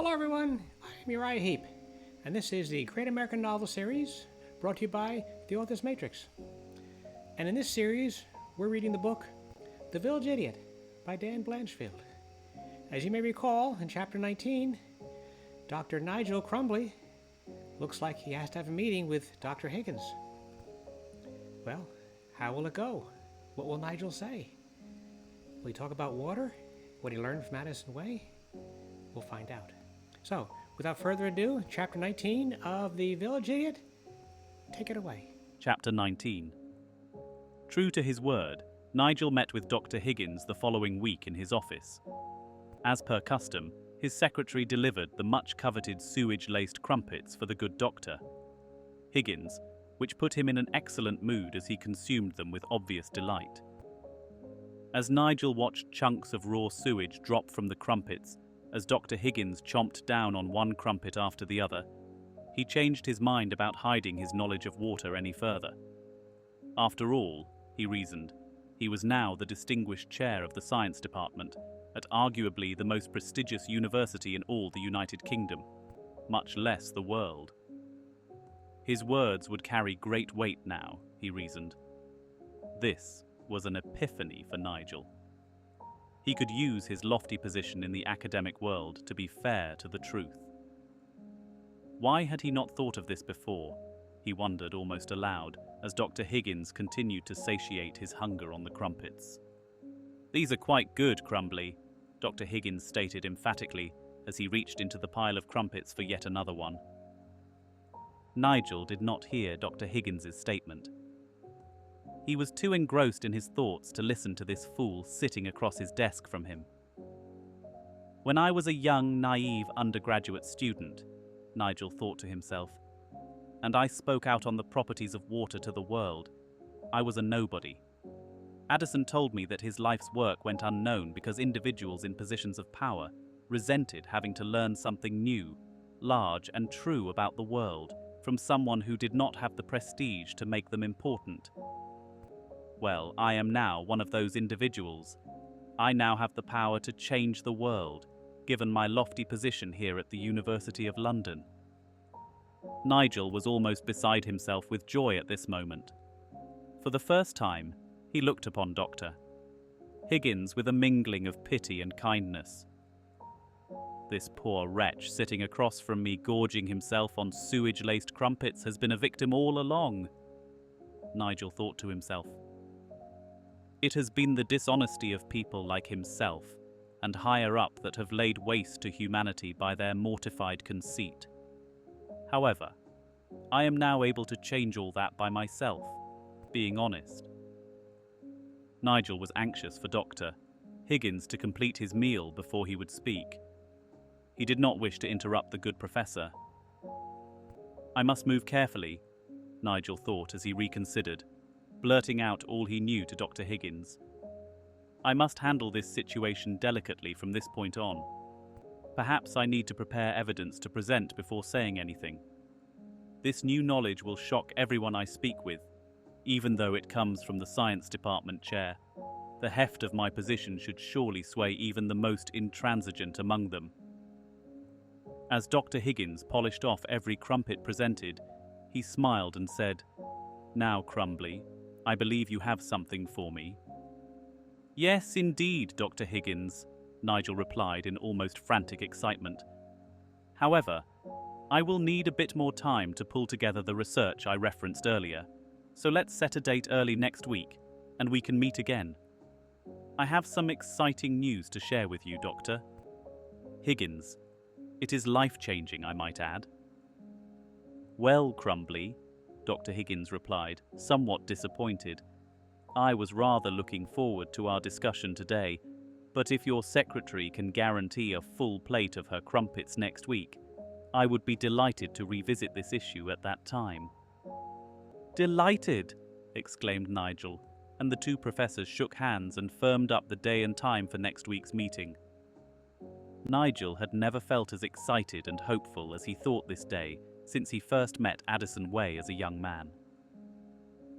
Hello everyone, I'm Uriah Heep, and this is the Great American Novel Series brought to you by the Author's Matrix. And in this series, we're reading the book The Village Idiot by Dan Blanchfield. As you may recall, in Chapter 19, Dr. Nigel Crumbly looks like he has to have a meeting with Dr. Higgins. Well, how will it go? What will Nigel say? Will he talk about water? What he learned from Addison Way? We'll find out. So, without further ado, Chapter 19 of The Village Idiot, take it away. Chapter 19. True to his word, Nigel met with Dr. Higgins the following week in his office. As per custom, his secretary delivered the much-coveted sewage-laced crumpets for the good doctor. Higgins, which put him in an excellent mood as he consumed them with obvious delight. As Nigel watched chunks of raw sewage drop from the crumpets, as Dr. Higgins chomped down on one crumpet after the other, he changed his mind about hiding his knowledge of water any further. After all, he reasoned, he was now the distinguished chair of the science department at arguably the most prestigious university in all the United Kingdom, much less the world. His words would carry great weight now, he reasoned. This was an epiphany for Nigel. He could use his lofty position in the academic world to be fair to the truth. Why had he not thought of this before? He wondered almost aloud as Dr. Higgins continued to satiate his hunger on the crumpets. "These are quite good, Crumbly," Dr. Higgins stated emphatically as he reached into the pile of crumpets for yet another one. Nigel did not hear Dr. Higgins's statement. He was too engrossed in his thoughts to listen to this fool sitting across his desk from him. "When I was a young, naive undergraduate student," Nigel thought to himself, "and I spoke out on the properties of water to the world, I was a nobody. Addison told me that his life's work went unknown because individuals in positions of power resented having to learn something new, large and true about the world from someone who did not have the prestige to make them important. Well, I am now one of those individuals. I now have the power to change the world, given my lofty position here at the University of London." Nigel was almost beside himself with joy at this moment. For the first time, he looked upon Dr. Higgins with a mingling of pity and kindness. "This poor wretch sitting across from me gorging himself on sewage-laced crumpets has been a victim all along," Nigel thought to himself. "It has been the dishonesty of people like himself and higher up that have laid waste to humanity by their mortified conceit. However, I am now able to change all that by myself, being honest." Nigel was anxious for Dr. Higgins to complete his meal before he would speak. He did not wish to interrupt the good professor. "I must move carefully," Nigel thought as he reconsidered, blurting out all he knew to Dr. Higgins. "I must handle this situation delicately from this point on. Perhaps I need to prepare evidence to present before saying anything. This new knowledge will shock everyone I speak with, even though it comes from the science department chair. The heft of my position should surely sway even the most intransigent among them." As Dr. Higgins polished off every crumpet presented, he smiled and said, "Now, Crumbly, I believe you have something for me." "Yes, indeed, Dr. Higgins," Nigel replied in almost frantic excitement. "However, I will need a bit more time to pull together the research I referenced earlier, so let's set a date early next week, and we can meet again. I have some exciting news to share with you, Dr. Higgins. It is life-changing, I might add." "Well, Crumbly," Dr. Higgins replied, somewhat disappointed, "I was rather looking forward to our discussion today, but if your secretary can guarantee a full plate of her crumpets next week, I would be delighted to revisit this issue at that time." "Delighted!" exclaimed Nigel, and the two professors shook hands and firmed up the day and time for next week's meeting. Nigel had never felt as excited and hopeful as he thought this day since he first met Addison Way as a young man.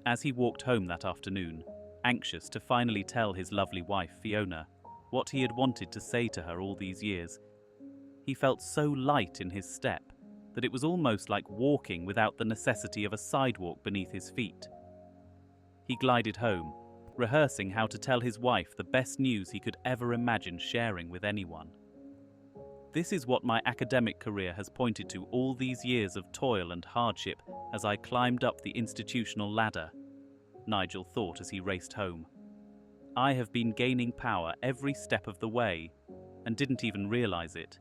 As he walked home that afternoon, anxious to finally tell his lovely wife, Fiona, what he had wanted to say to her all these years, He felt so light in his step that it was almost like walking without the necessity of a sidewalk beneath his feet. He glided home, rehearsing how to tell his wife the best news he could ever imagine sharing with anyone. This is what my academic career has pointed to all these years of toil and hardship as I climbed up the institutional ladder, Nigel thought as he raced home. I have been gaining power every step of the way and didn't even realize it.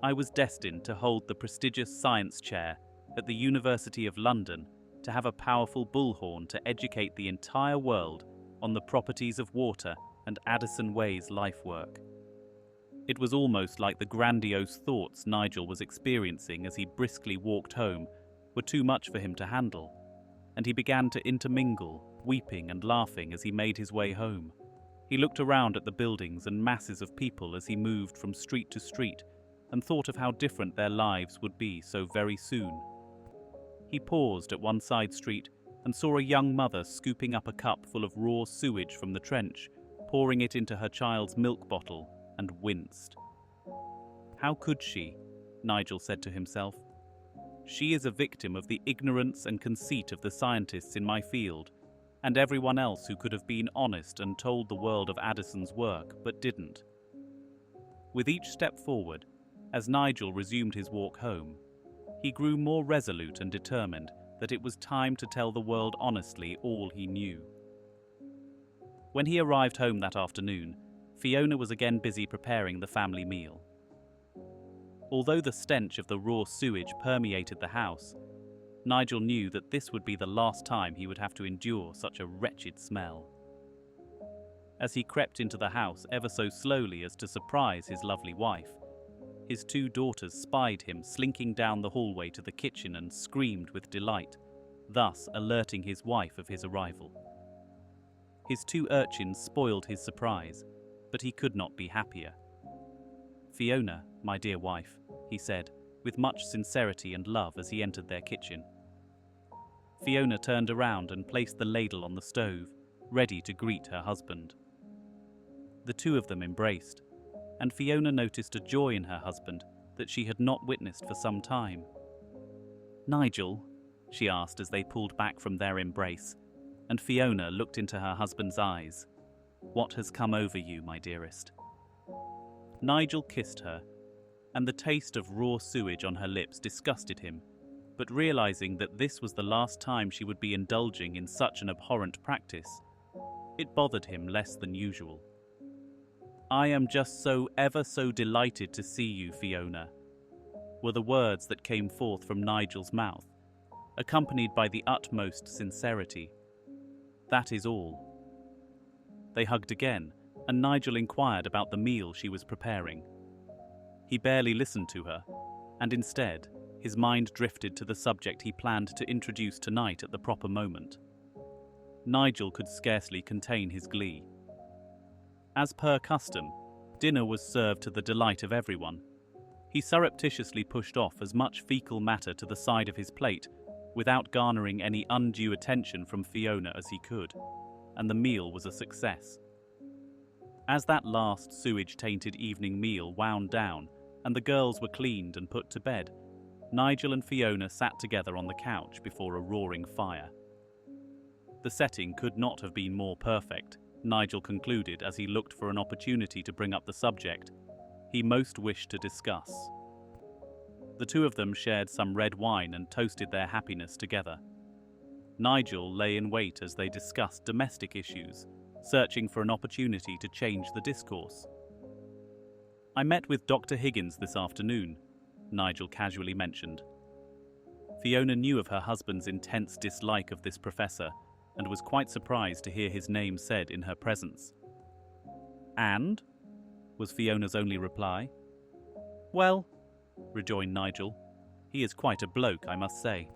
I was destined to hold the prestigious science chair at the University of London, to have a powerful bullhorn to educate the entire world on the properties of water and Addison Way's life work. It was almost like the grandiose thoughts Nigel was experiencing as he briskly walked home were too much for him to handle, and he began to intermingle, weeping and laughing as he made his way home. He looked around at the buildings and masses of people as he moved from street to street and thought of how different their lives would be so very soon. He paused at one side street and saw a young mother scooping up a cup full of raw sewage from the trench, pouring it into her child's milk bottle, and winced. How could she? Nigel said to himself. She is a victim of the ignorance and conceit of the scientists in my field, and everyone else who could have been honest and told the world of Addison's work, but didn't. With each step forward, as Nigel resumed his walk home, he grew more resolute and determined that it was time to tell the world honestly all he knew. When he arrived home that afternoon, Fiona was again busy preparing the family meal. Although the stench of the raw sewage permeated the house, Nigel knew that this would be the last time he would have to endure such a wretched smell. As he crept into the house ever so slowly as to surprise his lovely wife, his two daughters spied him slinking down the hallway to the kitchen and screamed with delight, thus alerting his wife of his arrival. His two urchins spoiled his surprise, but he could not be happier. "Fiona, my dear wife," he said, with much sincerity and love as he entered their kitchen. Fiona turned around and placed the ladle on the stove, ready to greet her husband. The two of them embraced, and Fiona noticed a joy in her husband that she had not witnessed for some time. "Nigel," she asked as they pulled back from their embrace, and Fiona looked into her husband's eyes. "What has come over you, my dearest?" Nigel kissed her, and the taste of raw sewage on her lips disgusted him, but realizing that this was the last time she would be indulging in such an abhorrent practice, it bothered him less than usual. "I am just so ever so delighted to see you, Fiona," were the words that came forth from Nigel's mouth, accompanied by the utmost sincerity. "That is all." They hugged again, and Nigel inquired about the meal she was preparing. He barely listened to her, and instead, his mind drifted to the subject he planned to introduce tonight at the proper moment. Nigel could scarcely contain his glee. As per custom, dinner was served to the delight of everyone. He surreptitiously pushed off as much fecal matter to the side of his plate without garnering any undue attention from Fiona as he could, and the meal was a success. As that last sewage-tainted evening meal wound down and the girls were cleaned and put to bed, Nigel and Fiona sat together on the couch before a roaring fire. The setting could not have been more perfect, Nigel concluded as he looked for an opportunity to bring up the subject he most wished to discuss. The two of them shared some red wine and toasted their happiness together. Nigel lay in wait as they discussed domestic issues, searching for an opportunity to change the discourse. "I met with Dr. Higgins this afternoon," Nigel casually mentioned. Fiona knew of her husband's intense dislike of this professor and was quite surprised to hear his name said in her presence. "And?" was Fiona's only reply. "Well," rejoined Nigel, "he is quite a bloke, I must say."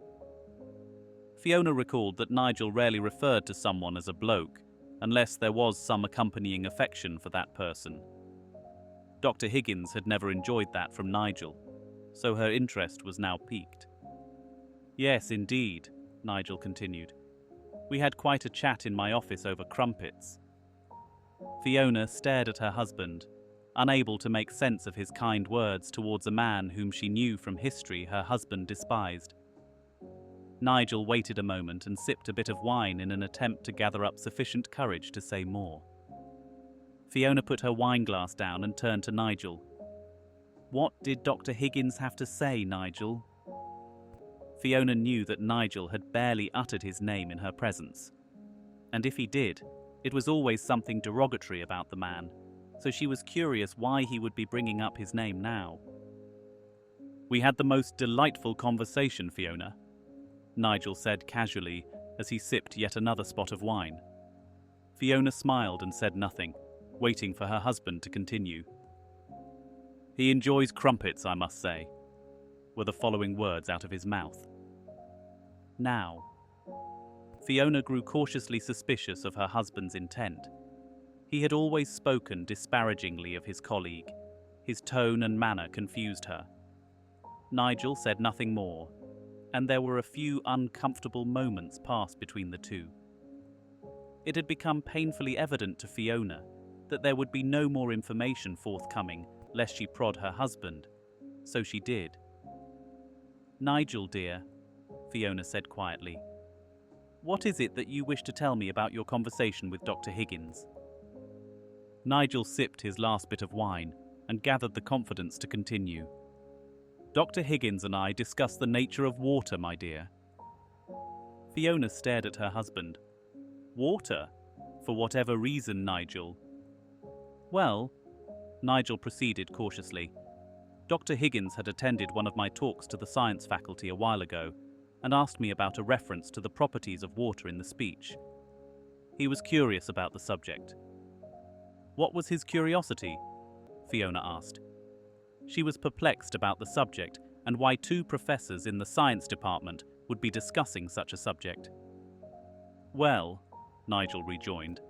Fiona recalled that Nigel rarely referred to someone as a bloke, unless there was some accompanying affection for that person. Dr. Higgins had never enjoyed that from Nigel, so her interest was now piqued. "Yes, indeed," Nigel continued. "We had quite a chat in my office over crumpets." Fiona stared at her husband, unable to make sense of his kind words towards a man whom she knew from history her husband despised. Nigel waited a moment and sipped a bit of wine in an attempt to gather up sufficient courage to say more. Fiona put her wineglass down and turned to Nigel. "What did Dr. Higgins have to say, Nigel?" Fiona knew that Nigel had barely uttered his name in her presence. And if he did, it was always something derogatory about the man, so she was curious why he would be bringing up his name now. "We had the most delightful conversation, Fiona," Nigel said casually as he sipped yet another spot of wine. Fiona smiled and said nothing, waiting for her husband to continue. "He enjoys crumpets, I must say," were the following words out of his mouth. Now, Fiona grew cautiously suspicious of her husband's intent. He had always spoken disparagingly of his colleague. His tone and manner confused her. Nigel said nothing more, and there were a few uncomfortable moments passed between the two. It had become painfully evident to Fiona that there would be no more information forthcoming lest she prod her husband, so she did. "Nigel, dear," Fiona said quietly, "what is it that you wish to tell me about your conversation with Dr. Higgins?" Nigel sipped his last bit of wine and gathered the confidence to continue. "Dr. Higgins and I discussed the nature of water, my dear." Fiona stared at her husband. "Water? For whatever reason, Nigel?" "Well," Nigel proceeded cautiously, "Dr. Higgins had attended one of my talks to the science faculty a while ago and asked me about a reference to the properties of water in the speech. He was curious about the subject." "What was his curiosity?" Fiona asked. She was perplexed about the subject and why two professors in the science department would be discussing such a subject. "Well," Nigel rejoined,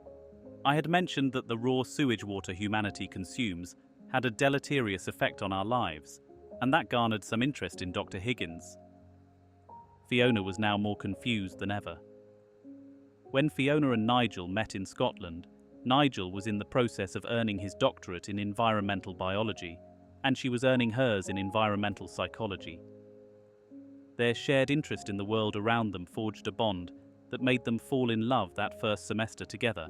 "I had mentioned that the raw sewage water humanity consumes had a deleterious effect on our lives, and that garnered some interest in Dr. Higgins." Fiona was now more confused than ever. When Fiona and Nigel met in Scotland, Nigel was in the process of earning his doctorate in environmental biology, and she was earning hers in environmental psychology. Their shared interest in the world around them forged a bond that made them fall in love that first semester together.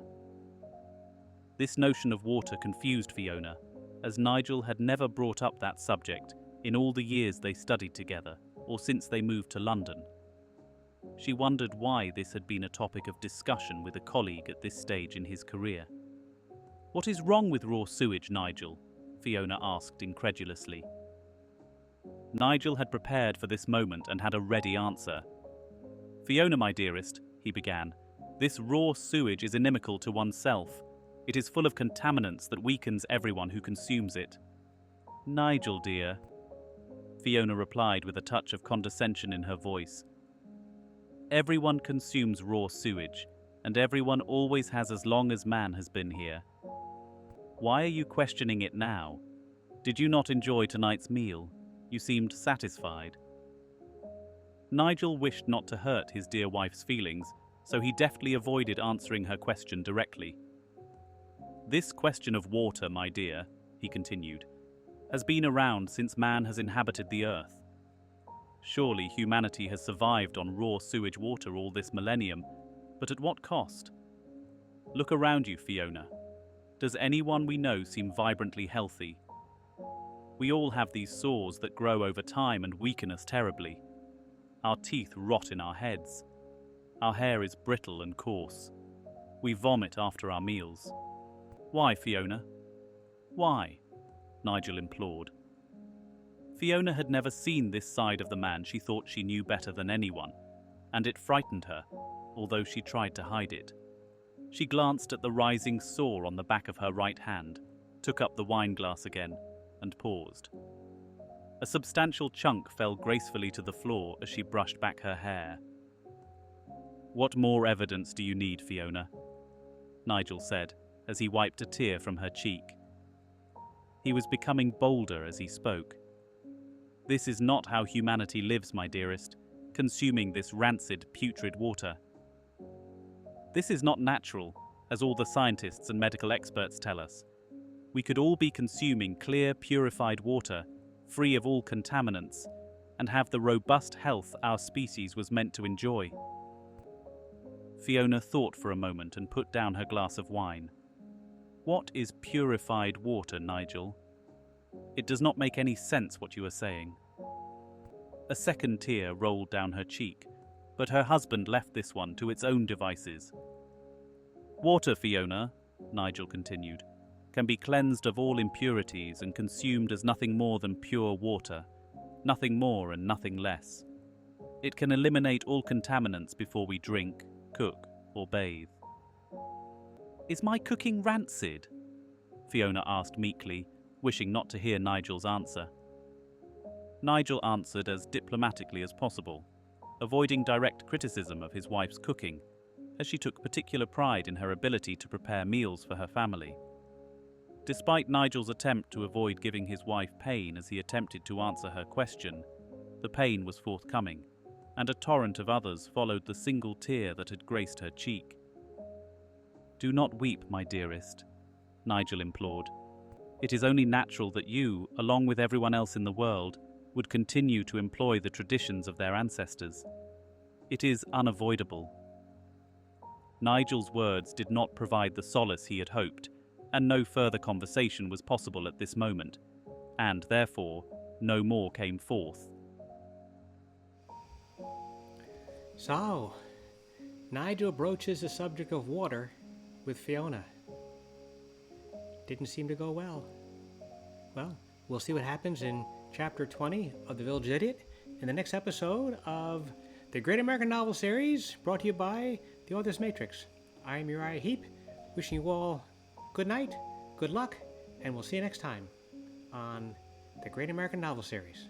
This notion of water confused Fiona, as Nigel had never brought up that subject in all the years they studied together, or since they moved to London. She wondered why this had been a topic of discussion with a colleague at this stage in his career. "What is wrong with raw sewage, Nigel?" Fiona asked incredulously. Nigel had prepared for this moment and had a ready answer. "Fiona, my dearest," he began, "this raw sewage is inimical to oneself. It is full of contaminants that weakens everyone who consumes it." "Nigel, dear," Fiona replied with a touch of condescension in her voice, "everyone consumes raw sewage, and everyone always has as long as man has been here. Why are you questioning it now? Did you not enjoy tonight's meal? You seemed satisfied." Nigel wished not to hurt his dear wife's feelings, so he deftly avoided answering her question directly. "This question of water, my dear," he continued, "has been around since man has inhabited the earth. Surely humanity has survived on raw sewage water all this millennium, but at what cost? Look around you, Fiona. Does anyone we know seem vibrantly healthy? We all have these sores that grow over time and weaken us terribly. Our teeth rot in our heads. Our hair is brittle and coarse. We vomit after our meals. Why, Fiona? Why?" Nigel implored. Fiona had never seen this side of the man she thought she knew better than anyone, and it frightened her, although she tried to hide it. She glanced at the rising sore on the back of her right hand, took up the wineglass again, and paused. A substantial chunk fell gracefully to the floor as she brushed back her hair. "What more evidence do you need, Fiona?" Nigel said, as he wiped a tear from her cheek. He was becoming bolder as he spoke. "This is not how humanity lives, my dearest, consuming this rancid, putrid water. This is not natural, as all the scientists and medical experts tell us. we could all be consuming clear, purified water, free of all contaminants, and have the robust health our species was meant to enjoy. Fiona thought for a moment and put down her glass of wine. What is purified water, Nigel? It does not make any sense what you are saying. A second tear rolled down her cheek, but her husband left this one to its own devices. Water, Fiona, Nigel continued, can be cleansed of all impurities and consumed as nothing more than pure water, nothing more and nothing less. It can eliminate all contaminants before we drink, cook, or bathe. Is my cooking rancid? Fiona asked meekly, wishing not to hear Nigel's answer. Nigel answered as diplomatically as possible, avoiding direct criticism of his wife's cooking, as she took particular pride in her ability to prepare meals for her family. Despite Nigel's attempt to avoid giving his wife pain as he attempted to answer her question, the pain was forthcoming, and a torrent of others followed the single tear that had graced her cheek. "Do not weep, my dearest," Nigel implored. "It is only natural that you, along with everyone else in the world, would continue to employ the traditions of their ancestors. It is unavoidable." Nigel's words did not provide the solace he had hoped, and no further conversation was possible at this moment, and therefore no more came forth. So, Nigel broaches the subject of water with Fiona. Didn't seem to go well. Well, we'll see what happens in Chapter 20 of The Village Idiot in the next episode of the Great American Novel Series, brought to you by The Author's Matrix. I'm Uriah Heep, wishing you all good night, good luck, and we'll see you next time on the Great American Novel Series.